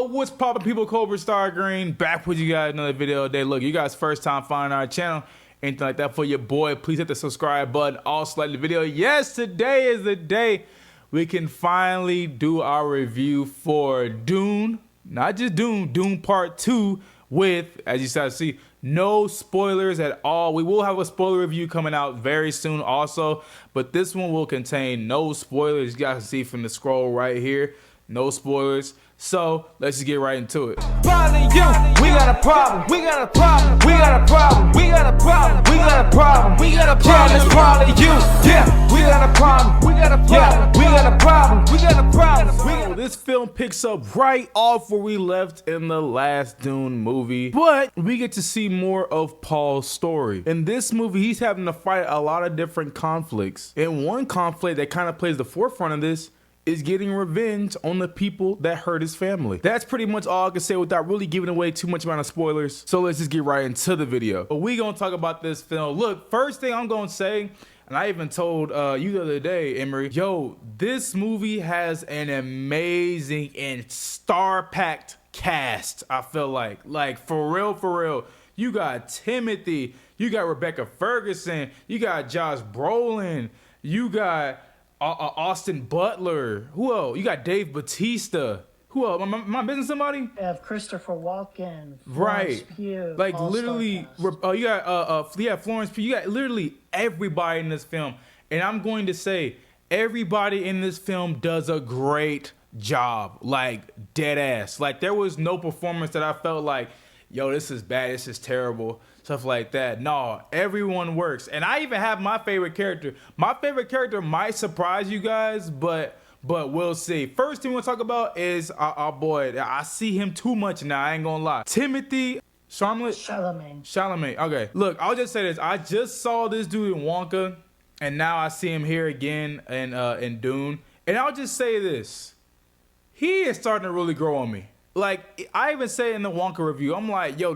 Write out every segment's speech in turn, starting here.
What's poppin', people? Cobra Star Green back with you guys another video today. Look, you guys first time finding our channel, anything like that for your boy, please hit the subscribe button. Also like the video. Yes, today is the day we can finally do our review for Dune. Not just Dune, Dune Part 2 with, as you start to see, no spoilers at all. We will have a spoiler review coming out very soon also, but this one will contain no spoilers. You guys can see from the scroll right here, no spoilers. So let's just get right into it. Probably you, we got a problem, we got a problem, we got a problem, we got a problem, we got a problem, we got a problem, it's probably you, yeah, we got a problem, we got a problem, we got a problem, we got a problem. Well, this film picks up right off where we left in the last Dune movie, but we get to see more of Paul's story. In this movie, he's having to fight a lot of different conflicts. And one conflict that kind of plays the forefront of this is getting revenge on the people that hurt his family. That's pretty much all I can say without really giving away too much amount of spoilers. So let's just get right into the video. But we gonna talk about this film. Look, first thing I'm gonna say, and I even told you the other day, Emery, yo, this movie has an amazing and star-packed cast, I feel like for real. You got Timothy, you got Rebecca Ferguson, you got Josh Brolin, you got Austin Butler. Who else? You got Dave Bautista. Who else? Am I missing somebody? You have Christopher Walken, Right. Pugh, Like literally, you got Florence Pugh. You got literally everybody in this film. And I'm going to say, everybody in this film does a great job. Like, dead ass. Like, there was no performance that I felt like, yo, this is bad, this is terrible, stuff like that. No, everyone works. And I even have my favorite character. My favorite character might surprise you guys, but we'll see. First thing we'll talk about is our boy. I see him too much now, I ain't gonna lie. Timothy Chalamet. Okay, look, I'll just say this. I just saw this dude in Wonka, and now I see him here again in Dune. And I'll just say this. He is starting to really grow on me. Like, I even say in the Wonka review, I'm like, yo,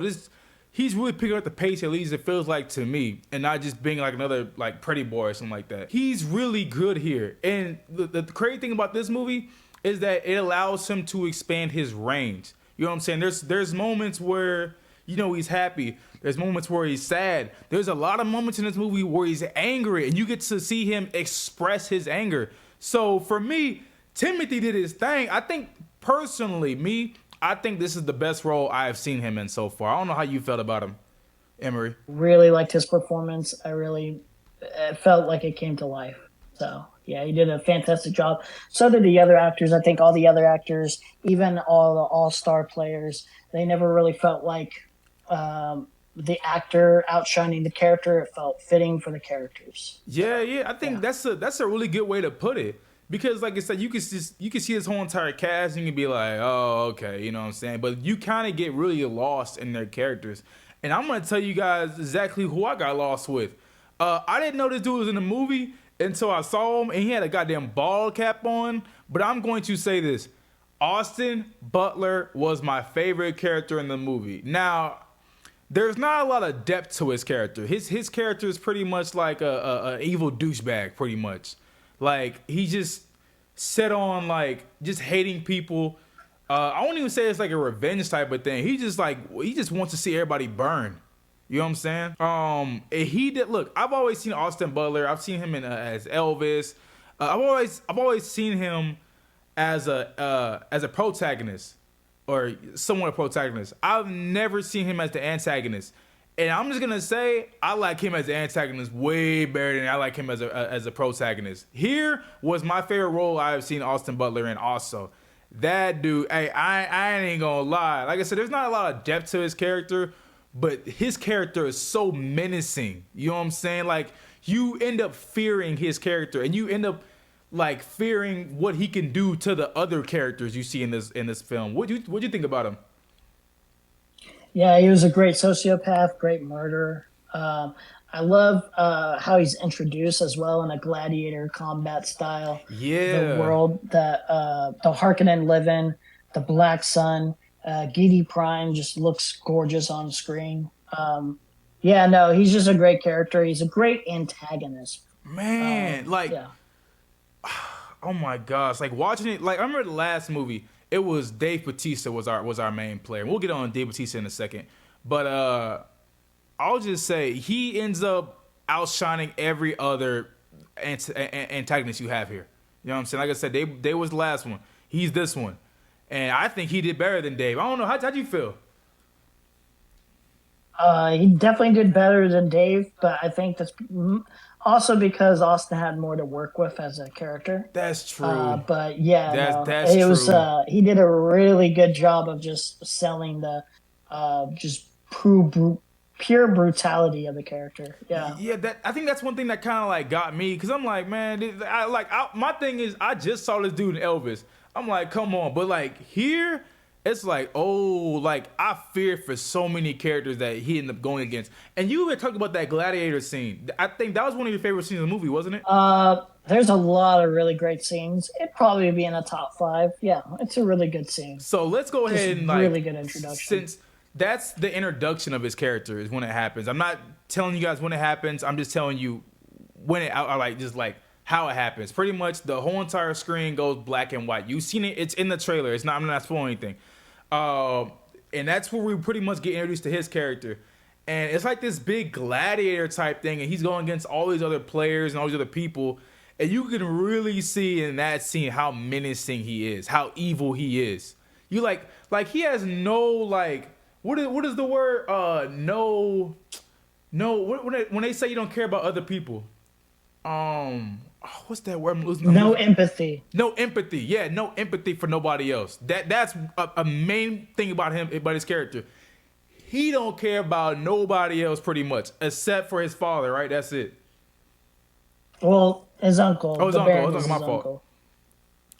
he's really picking up the pace, at least it feels like to me, and not just being like another like pretty boy or something like that. He's really good here. And the crazy thing about this movie is that it allows him to expand his range. You know what I'm saying? There's moments where, you know, he's happy. There's moments where he's sad. There's a lot of moments in this movie where he's angry, and you get to see him express his anger. So for me, Timothy did his thing. I think personally, I think this is the best role I have seen him in so far. I don't know how you felt about him, Emery. Really liked his performance. It felt like it came to life. So, yeah, he did a fantastic job. So did the other actors. I think all the other actors, even all the all-star players, they never really felt like the actor outshining the character. It felt fitting for the characters. Yeah. I think that's a really good way to put it. Because, like I said, you can see this whole entire cast and you can be like, oh, okay, you know what I'm saying? But you kind of get really lost in their characters. And I'm going to tell you guys exactly who I got lost with. I didn't know this dude was in the movie until I saw him, and he had a goddamn ball cap on. But I'm going to say this. Austin Butler was my favorite character in the movie. Now, there's not a lot of depth to his character. His character is pretty much like a evil douchebag, pretty much. Like, he just set on, like, just hating people. I won't even say it's like a revenge type of thing. He just wants to see everybody burn. You know what I'm saying? Look, I've always seen Austin Butler. I've seen him as Elvis. I've always seen him as a protagonist, or somewhat a protagonist. I've never seen him as the antagonist. And I'm just gonna say, I like him as an antagonist way better than I like him as a protagonist. Here was my favorite role I have seen Austin Butler in. Also, that dude, hey, I ain't gonna lie. Like I said, there's not a lot of depth to his character, but his character is so menacing. You know what I'm saying? Like, you end up fearing his character, and you end up like fearing what he can do to the other characters you see in this film. What'd you think about him? Yeah, he was a great sociopath, great murderer. I love how he's introduced as well in a gladiator combat style. Yeah. The world that the Harkonnen live in, the Black Sun. Gidi Prime just looks gorgeous on screen. Yeah, no, he's just a great character. He's a great antagonist. Man, yeah. oh my gosh, like watching it, like I remember the last movie. it was Dave Bautista was our main player. We'll get on Dave Bautista in a second, but I'll just say he ends up outshining every other antagonist you have here. You know what I'm saying? Like I said, Dave was the last one. He's this one, and I think he did better than Dave. I don't know how'd you feel? He definitely did better than Dave, but I think that's also because Austin had more to work with as a character. That's true. But yeah, that's it true. was. He did a really good job of just selling the just pure brutality of the character. Yeah, yeah. I think that's one thing that kind of like got me because I'm like, man, my thing is I just saw this dude in Elvis. I'm like, come on, but like here. It's like, oh, like I fear for so many characters that he ended up going against. And you even talked about that gladiator scene. I think that was one of your favorite scenes in the movie, wasn't it? There's a lot of really great scenes. It'd probably be in a top 5. Yeah, it's a really good scene. So let's go ahead and really good introduction. Since that's the introduction of his character is when it happens. I'm not telling you guys when it happens. I'm just telling you when it. I like just like how it happens. Pretty much the whole entire screen goes black and white. You've seen it. It's in the trailer. It's not. I'm not spoiling anything. And that's where we pretty much get introduced to his character. And it's like this big gladiator type thing, and he's going against all these other players and all these other people. And you can really see in that scene how menacing he is, how evil he is. You like he has no like what is the word? When they say you don't care about other people. What's that word? No empathy. No empathy. Yeah, no empathy for nobody else. That's a main thing about him, about his character. He don't care about nobody else pretty much, except for his father, right? That's it. Well, his uncle. Oh, his uncle. My fault.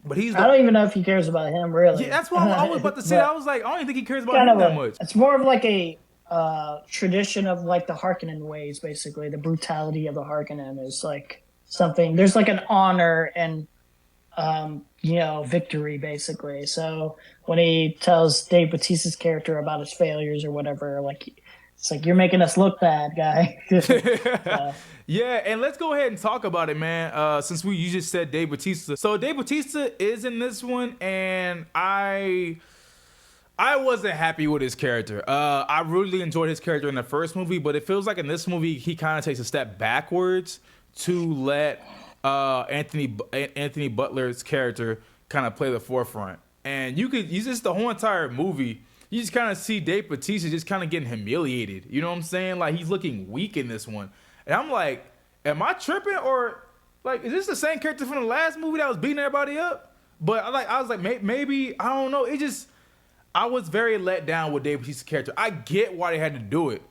But I don't even know if he cares about him, really. Yeah, that's what I was about to say. I was like, I don't even think he cares about him that much. It's more of like a tradition of like the Harkonnen ways, basically. The brutality of the Harkonnen is like something. There's like an honor and victory, basically. So when he tells Dave Bautista's character about his failures or whatever, like it's like you're making us look bad, guy. Yeah, and let's go ahead and talk about it, man. Since you just said Dave Bautista, so Dave Bautista is in this one, and I wasn't happy with his character. I really enjoyed his character in the first movie, but it feels like in this movie he kind of takes a step backwards to let Anthony Butler's character kind of play the forefront. And you just the whole entire movie, you just kind of see Dave Bautista just kind of getting humiliated. You know what I'm saying? Like he's looking weak in this one. And I'm like, am I tripping or like is this the same character from the last movie that was beating everybody up? But I was like maybe I don't know. I was very let down with Dave Bautista's character. I get why they had to do it,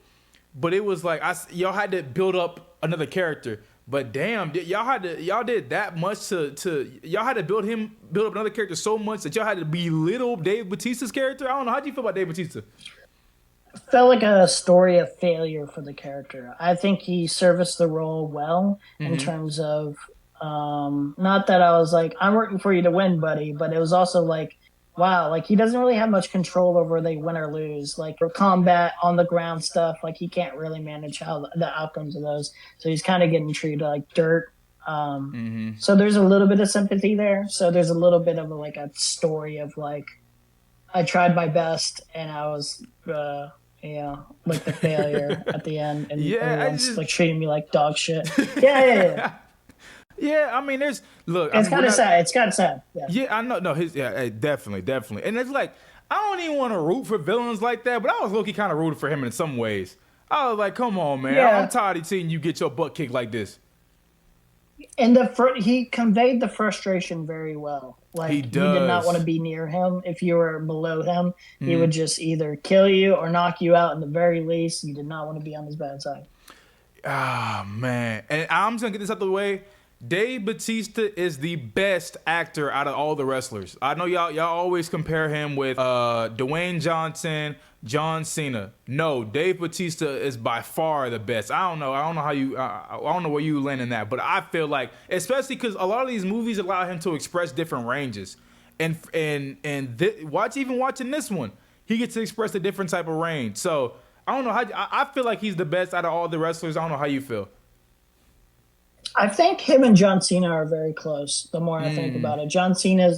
but it was like y'all had to build up another character. But damn, y'all did that much to y'all had to build up another character so much that y'all had to belittle Dave Bautista's character. I don't know. How do you feel about Dave Bautista? Felt like a story of failure for the character. I think he serviced the role well in terms of not that I was like, I'm working for you to win, buddy, but it was also like, wow, like he doesn't really have much control over they win or lose. Like for combat on the ground stuff, like he can't really manage how the outcomes of those. So he's kind of getting treated like dirt. So there's a little bit of sympathy there. So there's a little bit of like a story of like, I tried my best and I was, like the failure at the end, and everyone's like treating me like dog shit. Yeah. Yeah, I mean, it's kind of sad. It's kind of sad. Yeah, I know. No, definitely. And it's like I don't even want to root for villains like that, but I was low-key kind of rooting for him in some ways. I was like, come on, man, I'm tired of seeing you get your butt kicked like this. And he conveyed the frustration very well. Like he did not want to be near him. If you were below him, he would just either kill you or knock you out. In the very least, you did not want to be on his bad side. Ah, man. And I'm just gonna get this out the way. Dave Bautista is the best actor out of all the wrestlers. I know y'all always compare him with Dwayne Johnson, John Cena. No, Dave Bautista is by far the best. I don't know how you. I don't know where you land in that, but I feel like, especially because a lot of these movies allow him to express different ranges, and watching this one, he gets to express a different type of range. So I don't know how. I feel like he's the best out of all the wrestlers. I don't know how you feel. I think him and John Cena are very close. The more I think about it, John Cena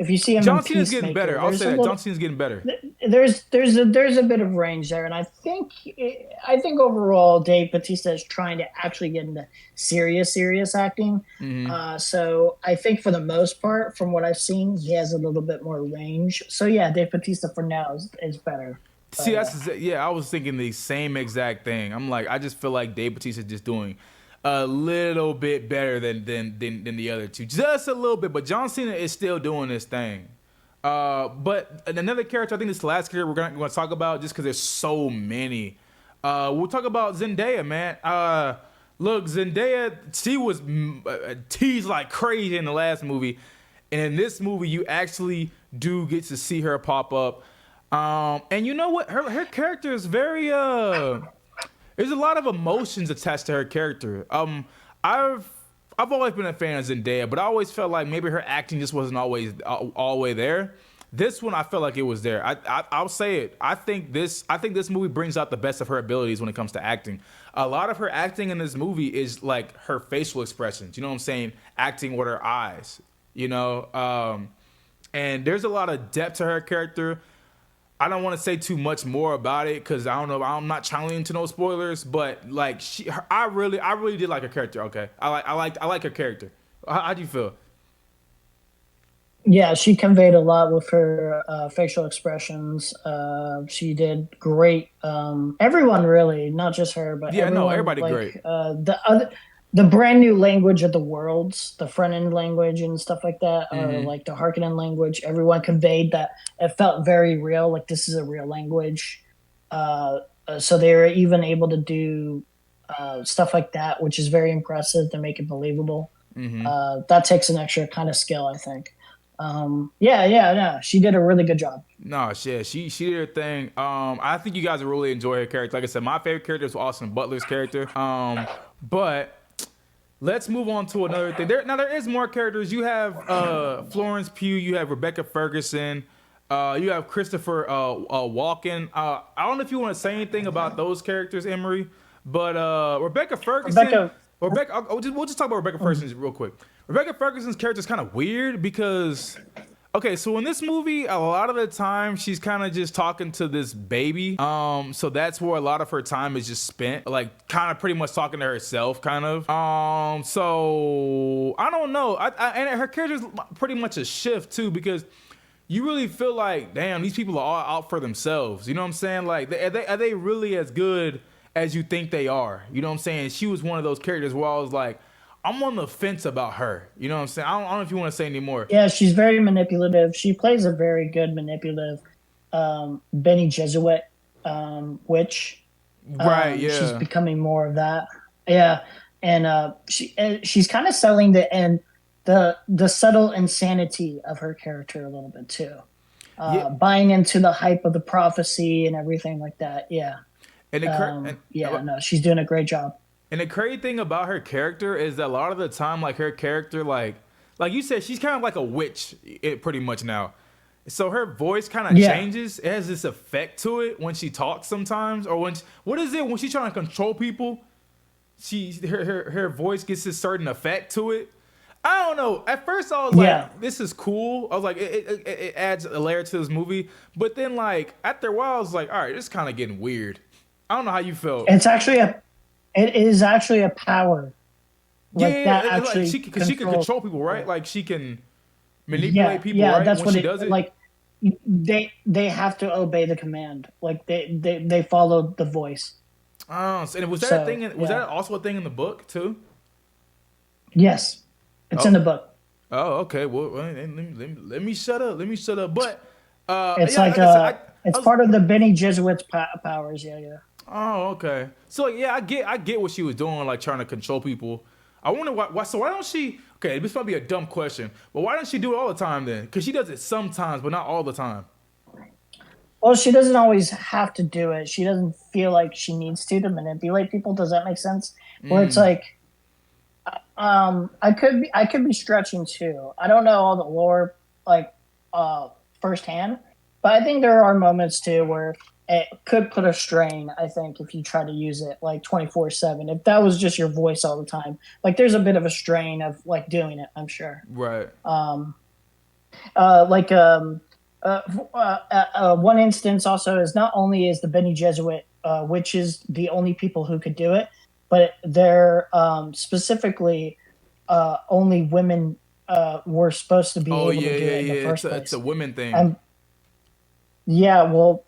if you see him in John Cena's getting Peacemaker, better. I'll there's say a that John little Cena's getting better. there's a bit of range there, and I think overall Dave Bautista is trying to actually get into serious acting. Hmm. So I think for the most part, from what I've seen, he has a little bit more range. So yeah, Dave Bautista for now is better. See, But yeah. I was thinking the same exact thing. I'm like, I just feel like Dave Bautista's just doing a little bit better than the other two, just a little bit. But John Cena is still doing this thing. But another character, I think this is the last character we're gonna talk about, just because there's so many. We'll talk about Zendaya, man. Look, Zendaya, she was teased like crazy in the last movie, and in this movie, you actually do get to see her pop up. And you know what? Her character is very there's a lot of emotions attached to her character. I've always been a fan of Zendaya, but I always felt like maybe her acting just wasn't always all the way there. This one, I felt like it was there. I'll say it. I think this movie brings out the best of her abilities when it comes to acting. A lot of her acting in this movie is like her facial expressions. You know what I'm saying? Acting with her eyes. You know, and there's a lot of depth to her character. I don't want to say too much more about it because I don't know. I'm not channeling into no spoilers, but like I really did like her character. Okay, I like her character. How do you feel? yeah, she conveyed a lot with her facial expressions. She did great. Everyone really, not just her, but Yeah, no, everyone. everybody great. The brand new language of the worlds, the front end language and stuff like that, or Hmm. like the Harkonnen language. Everyone conveyed that it felt very real. Like this is a real language. So they were even able to do stuff like that, which is very impressive to make it believable. Hmm. That takes an extra kind of skill, I think. Yeah. She did a really good job. No, shit, she did her thing. I think you guys will really enjoy her character. Like I said, my favorite character is Austin Butler's character. But let's move on to another thing. There is more characters. You have Florence Pugh. You have Rebecca Ferguson. You have Christopher Walken. I don't know if you want to say anything about those characters, Emery, but Rebecca Ferguson. Rebecca, Rebecca, we'll just talk about Rebecca Ferguson real quick. Rebecca Ferguson's character is kind of weird because, okay, so in this movie, a lot of the time she's kind of just talking to this baby. So that's where a lot of her time is just spent, like kind of pretty much talking to herself, kind of. So I don't know. And her character is pretty much a shift too because you really feel like, damn, these people are all out for themselves. You know what I'm saying? Like, are they really as good as you think they are? You know what I'm saying? She was one of those characters where I was like, I'm on the fence about her. You know what I'm saying? I don't know if you want to say any more. yeah, she's very manipulative. She plays a very good manipulative Benny Jesuit witch. Right, She's yeah. becoming more of that. Yeah, and she's kind of selling the subtle insanity of her character a little bit too. Yeah. Buying into the hype of the prophecy and everything like that. Yeah. And Yeah, no, she's doing a great job. the crazy thing about her character is that a lot of the time, like her character, like you said, she's kind of like a witch, pretty much now. So her voice kind of Yeah. changes. It has this effect to it when she talks sometimes, or what is it when she's trying to control people? Her voice gets this certain effect to it. I don't know. At first, I was Yeah. like, "This is cool." I was like, "It adds a layer to this movie." But then, like after a while, I was like, "All right, this is kind of getting weird." I don't know how you felt. It is actually a power Yeah, like that like actually she can controls. control people, right? Like she can manipulate Yeah, people, yeah, right? that's When what she it does it. like. They have to obey the command. Like they follow the voice. Oh, and was that a So thing? Was yeah, that also a thing in the book too? yes, it's in Oh, the book. oh, okay. Well, let me shut up. Let me shut up. But It's yeah, like like I said, I it's was. part of the Benny Jesuit's powers. Yeah, yeah. Oh, okay. So like, yeah, I get what she was doing, like trying to control people. I wonder why. So why don't she? Okay, this might be a dumb question, but why doesn't she do it all the time then? Because she does it sometimes, but not all the time. Well, she doesn't always have to do it. She doesn't feel like she needs to manipulate people. Does that make sense? Where it's Mm, like, I could be stretching too. I don't know all the lore like firsthand, but I think there are moments too where it could put a strain. I think if you try to use it like 24/7, if that was just your voice all the time, like there's a bit of a strain of like doing it. I'm sure. right. Like one instance also is not only is the Bene Gesserit witches the only people who could do it, but they're specifically only women were supposed to be Oh able to yeah, do yeah, it in the yeah. first It's a place. women thing. And yeah, well,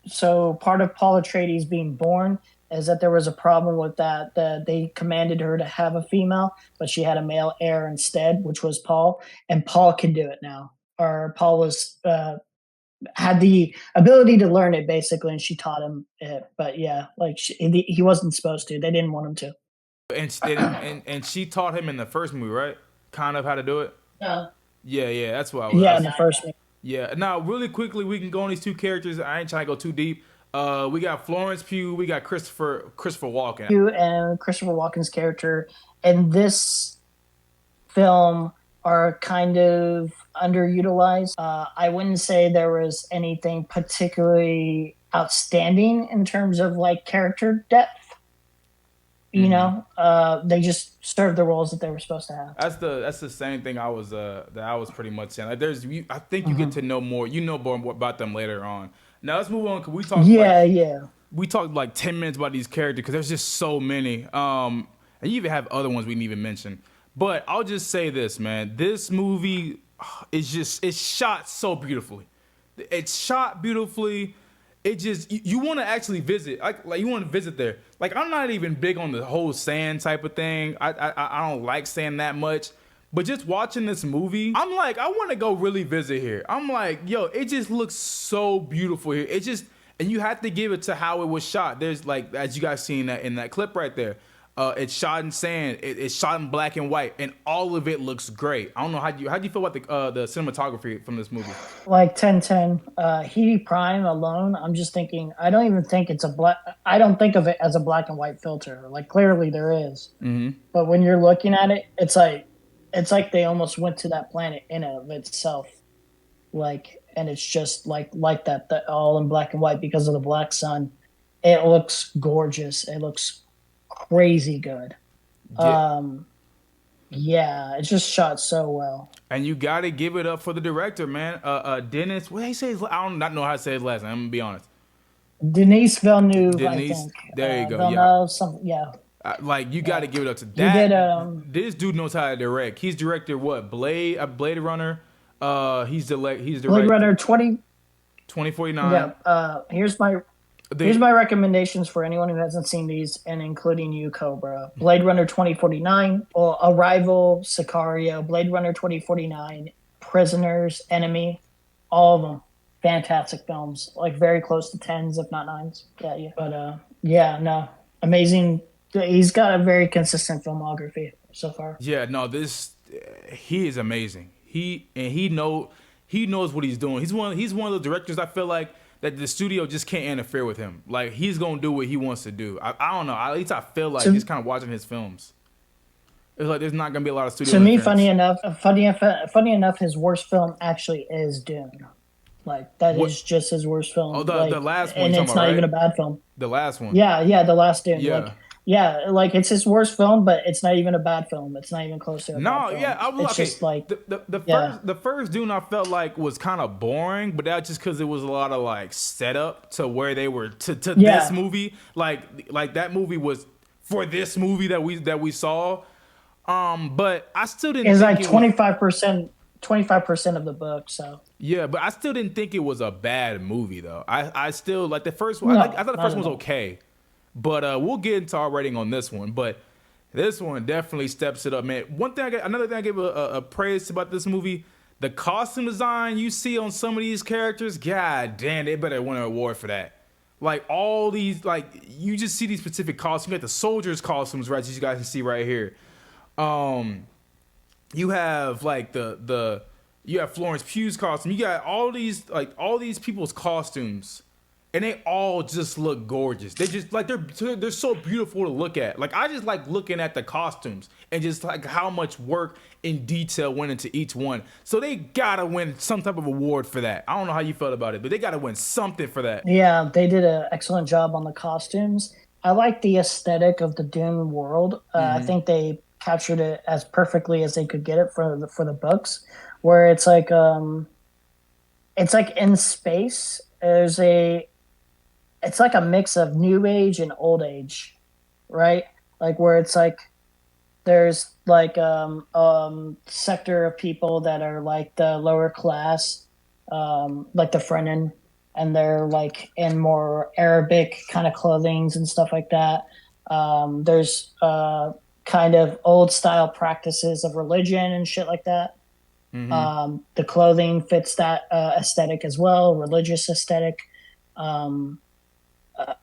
so part of Paul Atreides being born is that there was a problem with that. They commanded her to have a female, but she had a male heir instead, which was Paul, and Paul can do it now. Or Paul was had the ability to learn it basically, and she taught him it. But yeah, like he wasn't supposed to. They didn't want him And she taught him in the first movie, right? Kind of how to do it. to. Yeah, yeah. That's what I was. Yeah, in the first one. Yeah. Now, really quickly, we can go on these two characters. I ain't trying to go too deep. We got Florence Pugh. We got Christopher Walken. You and Christopher Walken's character in this film are kind of underutilized. I wouldn't say there was anything particularly outstanding in terms of like character depth. You know, they just served the roles that they were supposed to have. That's the same thing that I was pretty much saying. Like, I think you get to know more. You know more about them later on. Now let's move on because Yeah, yeah. we talked like 10 minutes about these characters because there's just so many. And you even have other ones we didn't even mention. But I'll just say this, man. This movie it's shot so beautifully. It's shot beautifully. It just you want to actually visit, like you want to visit there. Like I'm not even big on the whole sand type of thing. I don't like sand that much. But just watching this movie, I'm like, I want to go really visit here. I'm like, yo, it just looks so beautiful here. It just, and you have to give it to how it was shot. There's like, as you guys seen that in that clip right there, it's shot in sand. It's shot in black and white, and all of it looks great. I don't know how do you feel about the cinematography from this movie? Like 1010. Heat Prime alone, I'm just thinking, I don't even think it's a black, I don't think of it as a black and white filter. Like clearly there is. But when you're looking at it, it's like they almost went to that planet in and of itself. Like, and it's just like that all in black and white because of the black sun. It looks gorgeous. It looks crazy good. Yeah. Yeah, it's just shot so well. And you gotta give it up for the director, man. Dennis, what did he say? I don't not know how to say his last name. I'm gonna be honest. Denise Villeneuve, I Denise, think. there you go. Yeah, Villeneuve, some, yeah. like you got to give it up to He did. that. This dude knows how to direct. He's directed what? Blade Runner. He's Blade directed Runner 2049. Yeah. Here's my recommendations for anyone who hasn't seen these, and including you, Cobra. Blade Runner 2049, or Arrival, Sicario, Blade Runner 2049, Prisoners, Enemy, all of them. Fantastic films, like very close to tens, if not nines. Yeah, yeah. But yeah, no, amazing. He's got a very consistent filmography so far. Yeah, no, he is amazing. He knows what he's doing. He's one of the directors I feel like that the studio just can't interfere with him. Like he's gonna do what he wants to do. I don't know. At least I feel like just kind of watching his films. It's like there's not gonna be a lot of studio. To me, funny enough, his worst film actually is Dune. Like that is just his worst film. Oh, like, the last one, and it's not even a bad film. The last one. Yeah, the last Dune. Yeah. Like it's his worst film, but it's not even a bad film. It's not even close to a bad film. Yeah, it's okay. just like the first Dune I felt like was kind of boring, but that's just because it was a lot of like setup to where they were to this movie. Like that movie was for this movie that we saw. But I still didn't. It's like 25% of the book. So yeah, but I still didn't think it was a bad movie though. I still like the first one. I thought the first one was okay. But we'll get into our rating on this one. But this one definitely steps it up, man. Another thing I give a praise about this movie, the costume design you see on some of these characters, god damn, they better win an award for that. Like all these, like you just see these specific costumes. You got the soldiers' costumes, right? As you guys can see right here. You have like you have Florence Pugh's costume. You got all these people's costumes. And they all just look gorgeous. They just like they're so beautiful to look at. Like I just like looking at the costumes and just like how much work and detail went into each one. So they gotta win some type of award for that. I don't know how you felt about it, but they gotta win something for that. Yeah, they did an excellent job on the costumes. I like the aesthetic of the Dune world. I think they captured it as perfectly as they could get it for the books, where it's like in space. It's like a mix of new age and old age, right? Like where it's like there's like sector of people that are like the lower class, like the Fremen, and they're like in more Arabic kind of clothings and stuff like that. There's kind of old style practices of religion and shit like that. Mm-hmm. The clothing fits that aesthetic as well, religious aesthetic. Um,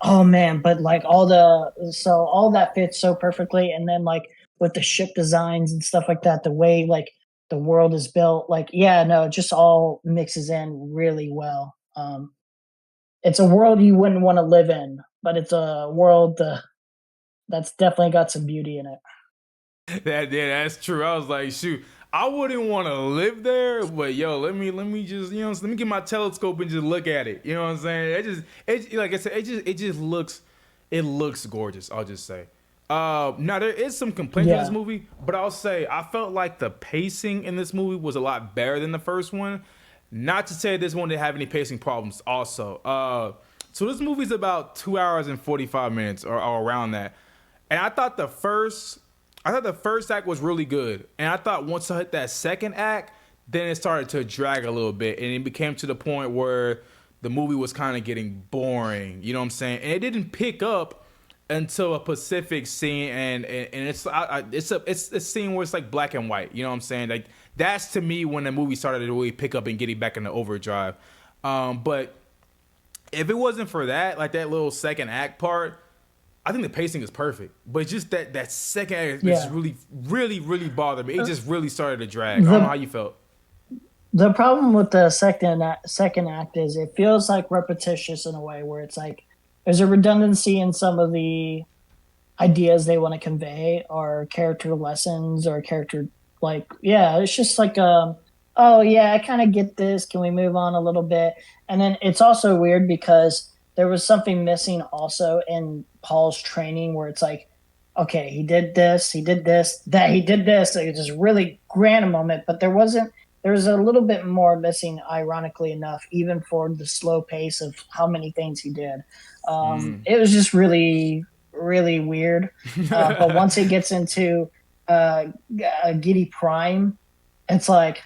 oh man, but like all that fits so perfectly, and then like with the ship designs and stuff like that, the way like the world is built, like yeah, no, it just all mixes in really well. It's a world you wouldn't want to live in, but it's a world that's definitely got some beauty in it. That's true. I was like, shoot, I wouldn't want to live there, but yo, let me just, let me get my telescope and just look at it. You know what I'm saying? Like I said, it just looks gorgeous. I'll just say. Now there is some complaints with this Yeah, movie, but I'll say I felt like the pacing in this movie was a lot better than the first one. Not to say this one didn't have any pacing problems. Also, so this movie's about 2 hours and 45 minutes, or around that. And I thought the first act was really good, and I thought once I hit that second act, then it started to drag a little bit, and it became to the point where the movie was kind of getting boring. You know what I'm saying? And it didn't pick up until a Pacific scene, and it's a scene where it's like black and white. You know what I'm saying? Like that's to me when the movie started to really pick up and getting back into overdrive. But if it wasn't for that, like that little second act part, I think the pacing is perfect, but just that second act just yeah. really, really, really bothered me. It just really started to drag. I don't know how The you felt. the problem with the second act is it feels like repetitious in a way where it's like there's a redundancy in some of the ideas they want to convey or character lessons or character like yeah it's just like oh yeah I kind of get this, can we move on a little bit, and then it's also weird because there was something missing also in Paul's training where it's like okay he did this that he did this, like, it's just really grand moment, but there was a little bit more missing ironically enough even for the slow pace of how many things he did. Mm. It was just really really weird. But once it gets into uh, Giddy Prime, it's like,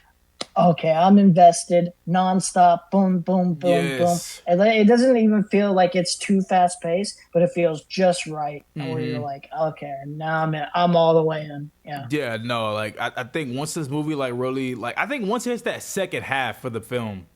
okay, I'm invested nonstop. Boom, boom, boom, boom. Yes. And then it doesn't even feel like it's too fast paced, but it feels just right. Where you're Hmm. like, okay, now I'm in, I'm all the way in. Yeah, Yeah, no, like I think once this movie like really like I think once it hits that second half for the film,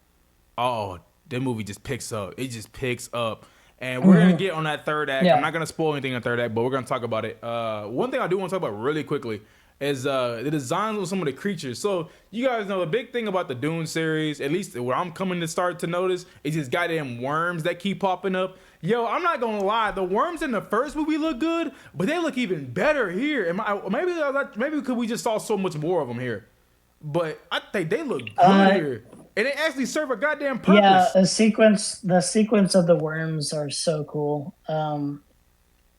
oh, the movie just picks up. It just picks up. And we're gonna hmm get on that third act. I'm yeah. not gonna spoil anything in the third act, but we're gonna talk about it. One thing I do want to talk about really quickly is the designs of some of the creatures. So you guys know the big thing about the Dune series, at least where I'm coming to start to notice, is these goddamn worms that keep popping up. Yo, I'm not gonna lie, the worms in the first movie look good, but they look even better here. Maybe because we just saw so much more of them here, but I think they look good Uh, here, and they actually serve a goddamn yeah, purpose. the sequence of the worms are so cool.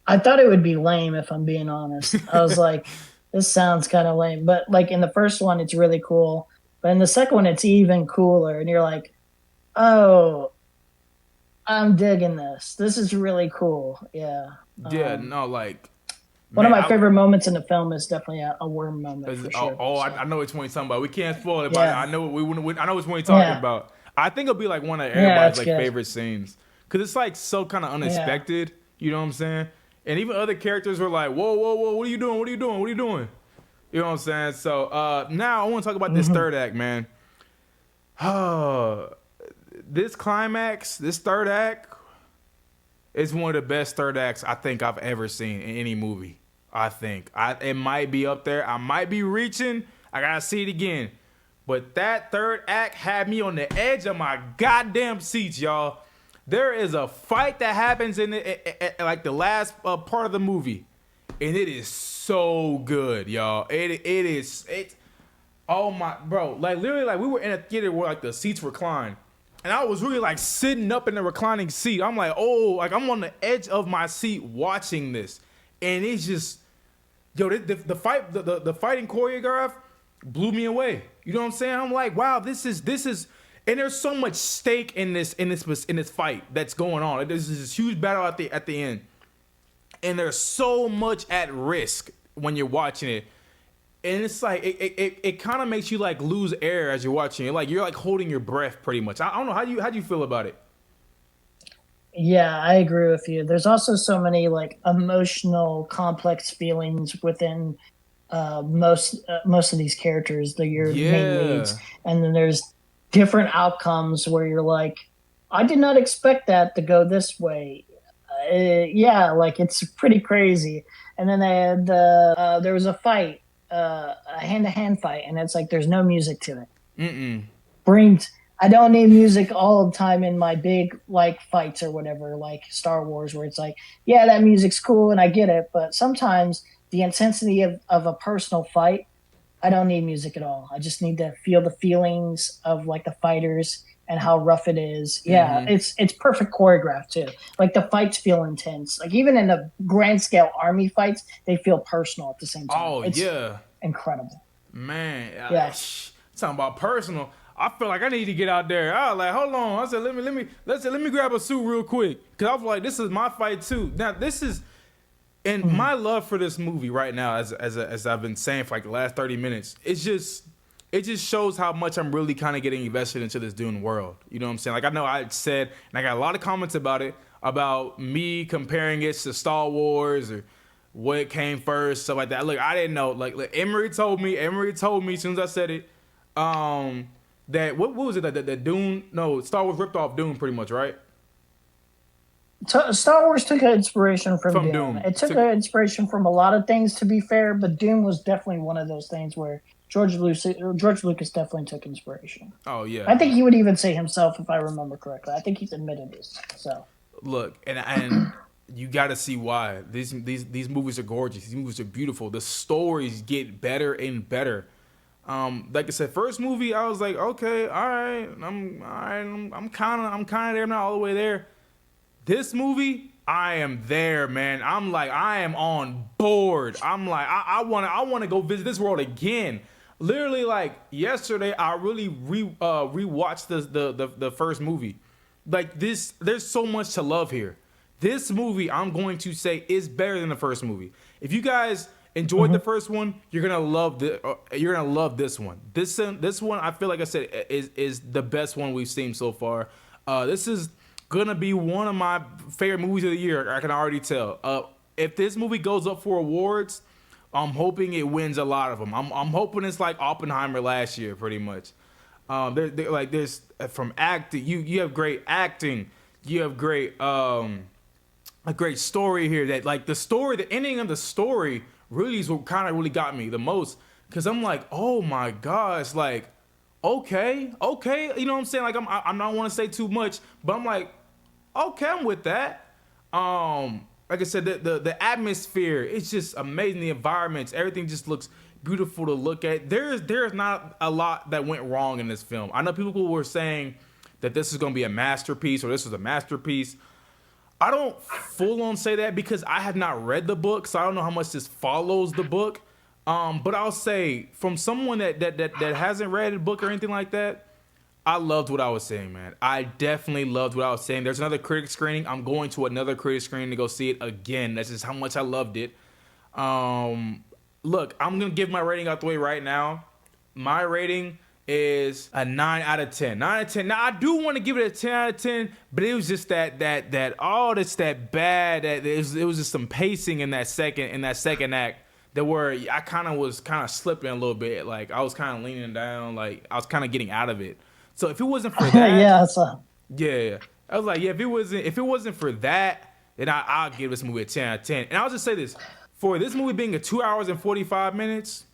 I thought it would be lame if I'm being honest. I was like, this sounds kind of lame. But like in the first one, it's really cool. But in the second one, it's even cooler. And you're like, oh, I'm digging this. This is really cool. Yeah. Yeah, Um, no, like one of man, my favorite moments in the film is definitely a worm moment for Oh, sure. oh I So know which one you're talking about. We can't spoil it, but yeah, I know what I know which one you're talking yeah, about. I think it'll be like one of yeah, everybody's it's like good. favorite scenes because it's like so kind of Yeah. unexpected. You know what I'm saying? And even other characters were like, "Whoa, whoa, whoa! What are you doing? What are you doing? What are you doing?" You know what I'm saying? So now I want to talk about this hmm third act, man. This climax, this third act, is one of the best third acts I think I've ever seen in any movie. I think it might be up there. I might be reaching. I gotta see it again. But that third act had me on the edge of my goddamn seats, y'all. There is a fight that happens in like the last part of the movie, and it is so good, y'all. It oh my bro, like literally like we were in a theater where like the seats recline. And I was really like sitting up in the reclining seat. I'm like, oh, like I'm on the edge of my seat watching this. And it's just yo, the fight the fighting choreograph blew me away. You know what I'm saying? I'm like, wow, this is, and there's so much stake in this fight that's going on. There's this huge battle at the end, and there's so much at risk when you're watching it. And it's like it kind of makes you like lose air as you're watching it. Like you're like holding your breath pretty much. I don't know how do you feel about it? Yeah, I agree with you. There's also so many like emotional, complex feelings within most of these characters, your main Yeah. leads, and then there's different outcomes where you're like, I did not expect that to go this way. Yeah, like it's pretty crazy. And then there was a fight, a hand to hand fight, and it's like there's no music to it. Mm-mm. Brings I don't need music all the time in my big like fights or whatever, like Star Wars, where it's like, yeah, that music's cool and I get it, but sometimes the intensity of a personal fight, I don't need music at all. I just need to feel the feelings of like the fighters and how rough it is. Yeah, Mm-hmm. it's perfect choreographed too. Like the fights feel intense. Like even in the grand scale army fights, they feel personal at the same time. Oh It's yeah. incredible. Man, Yeah. talking about personal. I feel like I need to get out there. I was like, hold on. I said, let me grab a suit real quick, cause I was like, this is my fight too. Now this is, and Mhm. my love for this movie right now, as I've been saying for like the last 30 minutes, it just shows how much I'm really kind of getting invested into this Dune world. You know what I'm saying? Like I know I said, and I got a lot of comments about it, about me comparing it to Star Wars or what came first, stuff like that. Look, I didn't know. Like Emery told me as soon as I said it, um, that what was it that Dune? No, Star Wars ripped off Dune pretty much, right? Star Wars took an inspiration from From Dune. Dune. It took an inspiration from a lot of things, to be fair, but Dune was definitely one of those things where George Lucas definitely took inspiration. Oh I yeah. think he would even say himself, if I remember correctly. I think he's admitted this. So Look, and you got to see why these movies are gorgeous. These movies are beautiful. The stories get better and better. Like I said, first movie I was like, okay, all right, I'm all right, I'm kind of there, I'm not all the way there. This movie, I am there, man. I'm like, I am on board. I'm like, I wanna go visit this world again. Literally, like yesterday, I really rewatched the first movie. Like this, there's so much to love here. This movie, I'm going to say, is better than the first movie. If you guys enjoyed the mhm. first one, you're gonna love this one. This one, I feel like I said, is the best one we've seen so far. This is gonna be one of my favorite movies of the year. I can already tell. If this movie goes up for awards, I'm hoping it wins a lot of them. I'm hoping it's like Oppenheimer last year, pretty much. Like there's from acting, you have great acting, you have great a great story here. That like the ending of the story really is what kind of really got me the most, because I'm like, oh my gosh, like okay, you know what I'm saying? Like I'm not want to say too much, but I'm like, okay, I'm with that. Like I said, the atmosphere, it's just amazing. The environments, everything just looks beautiful to look at. There's not a lot that went wrong in this film. I know people were saying that this is going to be a masterpiece or this was a masterpiece. I don't full on say that because I have not read the book, so I don't know how much this follows the book. But I'll say from someone that hasn't read the book or anything like that, I loved what I was saying, man. I definitely loved what I was saying. There's another critic screening. I'm going to another critic screening to go see it again. That's just how much I loved it. Um, Look, I'm gonna give my rating out the way right now. My rating is a 9 out of 10. 9 out of 10. Now I do want to give it a 10 out of 10, but it was just that all that's that bad. That it was just some pacing in that second act that where I kind of slipping a little bit. Like I was kind of leaning down. Like I was kind of getting out of it. So if it wasn't for that, Yeah, so yeah, I was like, yeah, if it wasn't for that, then I'll give this movie a 10 out of 10. And I'll just say this: for this movie being a 2 hours and 45 minutes,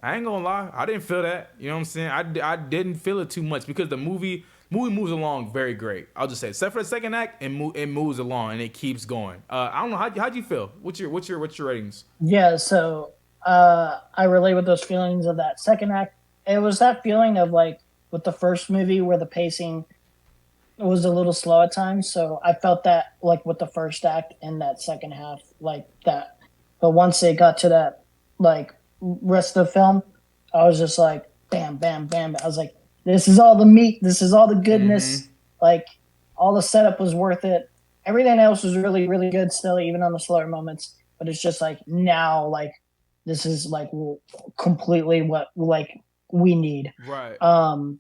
I ain't gonna lie, I didn't feel that. You know what I'm saying? I didn't feel it too much because the movie moves along very great. I'll just say, except for the second act, it moves along and it keeps going. I don't know how'd you feel? What's your ratings? yeah, so I relate with those feelings of that second act. It was that feeling of like with the first movie where the pacing was a little slow at times. So I felt that like with the first act and that second half, like that. But once it got to that like rest of the film, I was just like, bam, bam, bam. I was like, this is all the meat. This is all the Mm-hmm. goodness. Like, all the setup was worth it. Everything else was really, really good still, even on the slower moments. But it's just like now, like, this is like completely what like we need. Right. Um,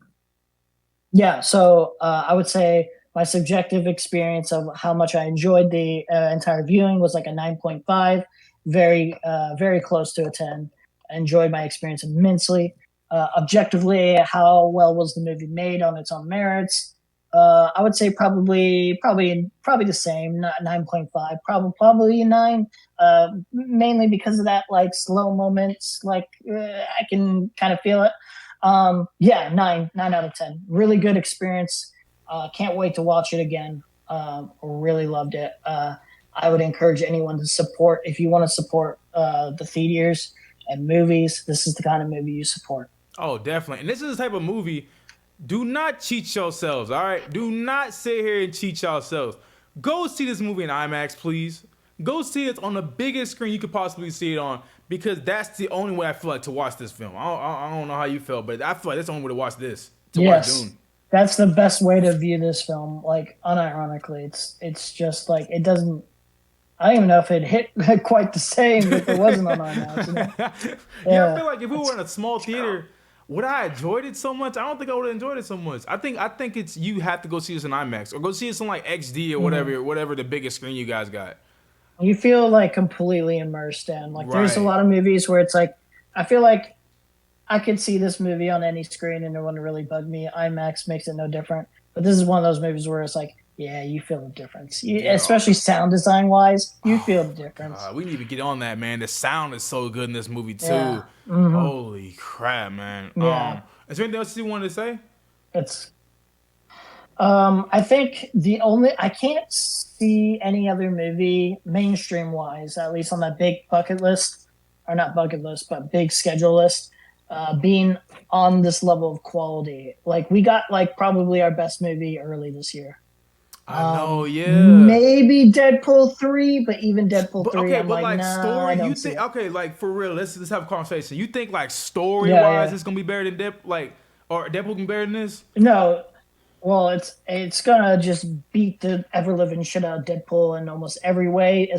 yeah, so I would say my subjective experience of how much I enjoyed the entire viewing was like a 9.5, very close to a 10. I enjoyed my experience immensely. Objectively, how well was the movie made on its own merits? I would say probably the same, not 9.5, probably a 9. Mainly because of that like slow moments, like I can kind of feel it. Yeah, 9 out of 10. Really good experience. Can't wait to watch it again. Really loved it. I would encourage anyone to support if you want to support the theaters and movies. This is the kind of movie you support. Oh, definitely. And this is the type of movie. Do not cheat yourselves. All right. Do not sit here and cheat yourselves. Go see this movie in IMAX, please. Go see it on the biggest screen you could possibly see it on, because that's the only way I feel like to watch this film. I don't know how you feel, but I feel like that's the only way to watch this. To watch Yes, Dune. that's the best way to view this film. Like unironically, it's just like it doesn't. I don't even know if it hit quite the same if it wasn't on IMAX. You know? Yeah, I Yeah, feel like if we were it's in a small theater, would I enjoyed it so much? I don't think I would have enjoyed it so much. I think it's you have to go see this in IMAX or go see this on like XD or mhm. whatever the biggest screen you guys got. You feel like completely immersed in. Like there's a Right. lot of movies where it's like I feel like I could see this movie on any screen and it wouldn't really bug me. IMAX makes it no different. But this is one of those movies where it's like, yeah, you feel the difference. Yeah. Especially sound design wise, you Oh feel the my difference. god, we need to get on that, man. The sound is so good in this movie Yeah. too. Hmm. Holy crap, man. Yeah. Is there anything else you wanted to say? It's I think the only I can't see any other movie mainstream wise, at least on that big bucket list, or not bucket list, but big schedule list, being on this level of quality. Like we got like probably our best movie early this year. I know, yeah. Maybe Deadpool 3, but even Deadpool But 3, okay, I'm but like, like nah, I story, you don't see think it. okay, like for real, let's have a conversation. You think like story Yeah, wise yeah. it's gonna be better than or Deadpool can be better than this? No, well, it's gonna just beat the ever living shit out of Deadpool in almost every way,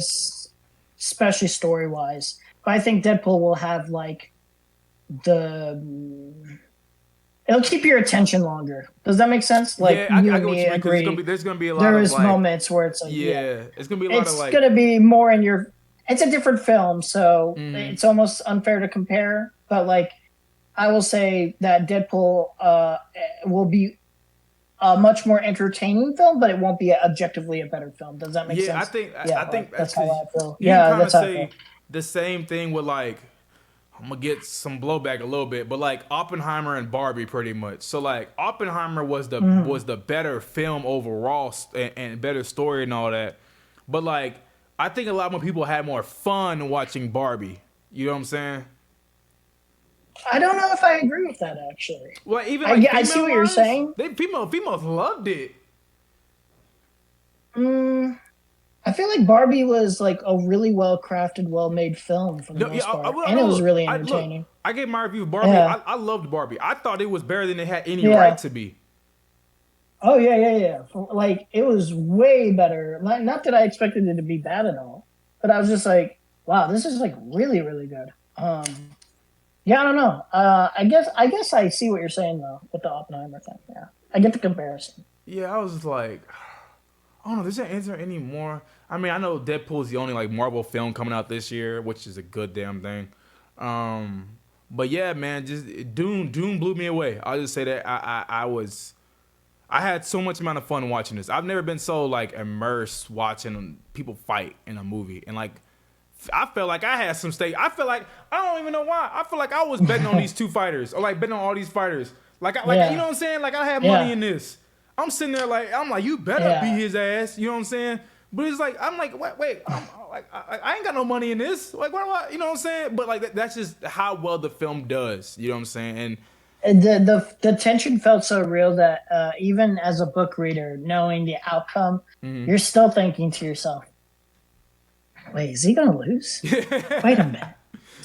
especially story wise. But I think Deadpool will have like the it'll keep your attention longer. Does that make sense? Like Yeah, you I and get what me you mean because agree. there's gonna be a lot There of is like moments where it's like, yeah, yeah, it's gonna be a lot of it's like gonna be more in your. It's a different film, so mm, it's almost unfair to compare. But like, I will say that Deadpool will be a much more entertaining film, but it won't be objectively a better film. Does that make yeah, I sense? think I Yeah, I think like that's that's how because I feel. you can Yeah, kind of that's how I feel. say the same thing with like I'm gonna get some blowback a little bit, but like Oppenheimer and Barbie, pretty much. So like Oppenheimer Mhm. was the better film overall and better story and all that. But like I think a lot more people had more fun watching Barbie. You know what I'm saying? I don't know if I agree with that actually. Well, even like I see female what you're wise, saying. they females loved it. Mm, I feel like Barbie was like a really well crafted, well made film for the No, yeah, most part, I and it know. was Look, really I look. entertaining. I gave my review of Barbie. Yeah, I loved Barbie. I thought it was better than it had any right yeah. to be. Oh yeah, yeah, yeah. Like it was way better. Not that I expected it to be bad at all, but I was just like, wow, this is like really, really good. Yeah, I don't know. I guess I see what you're saying though with the Oppenheimer thing. Yeah, I get the comparison. Yeah, I was just like, I don't know. Is there any more? I mean, I know Deadpool is the only like Marvel film coming out this year, which is a good damn thing. Um, but yeah, man, just Dune blew me away. I'll just say that I had so much amount of fun watching this. I've never been so like immersed watching people fight in a movie, and like I felt like I had some stake. I feel like I don't even know why. I feel like I was betting on these two fighters, or like betting on all these fighters. You know Yeah, what I'm saying? Like I had money yeah, in this. I'm sitting there like I'm like you better beat yeah. his ass. You know what I'm saying? But it's like I'm like wait I ain't got no money in this. Like what do I? You know what I'm saying? But like that's just how well the film does. You know what I'm saying? And And the tension felt so real that even as a book reader, knowing the outcome, you're still thinking to yourself, "Wait, is he gonna lose? Wait a minute."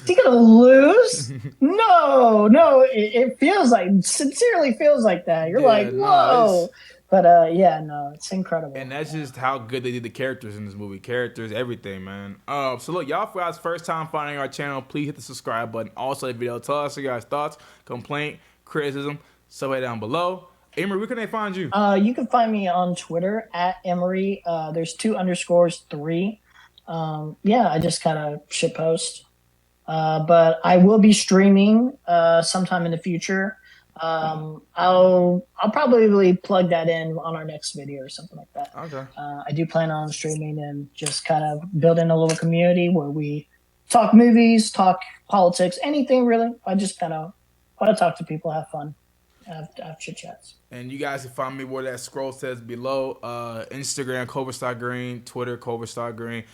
he gonna lose? No, no. It feels like sincerely feels like that. You're like, Yeah, no, whoa. it's But yeah, no, it's incredible. and that's just how good they did the characters in this movie. Characters, everything, man. So look, y'all, for guys, first time finding our channel, please hit the subscribe button. Also, the video, tell us your guys' thoughts, complaint, criticism, somewhere down below. Amory, where can they find you? You can find me on Twitter at Emery. There's 2_3. Yeah, I just kind of shit post. But I will be streaming sometime in the future. I'll probably plug that in on our next video or something like that. Okay. I do plan on streaming and just kind of building a little community where we talk movies, talk politics, anything really. I just kind of want to talk to people, have fun, have chit chats. And you guys can find me where that scroll says below. Instagram, Cobra Star Green. Twitter, Cobra Star Green.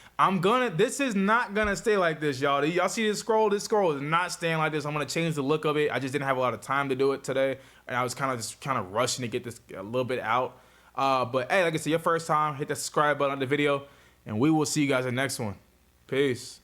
This is not gonna stay like this, y'all. Y'all see this scroll? This scroll is not staying like this. I'm gonna change the look of it. I just didn't have a lot of time to do it today. And I was kind of rushing to get this a little bit out. But hey, like I said, your first time, hit the subscribe button on the video. And we will see you guys in the next one. Peace.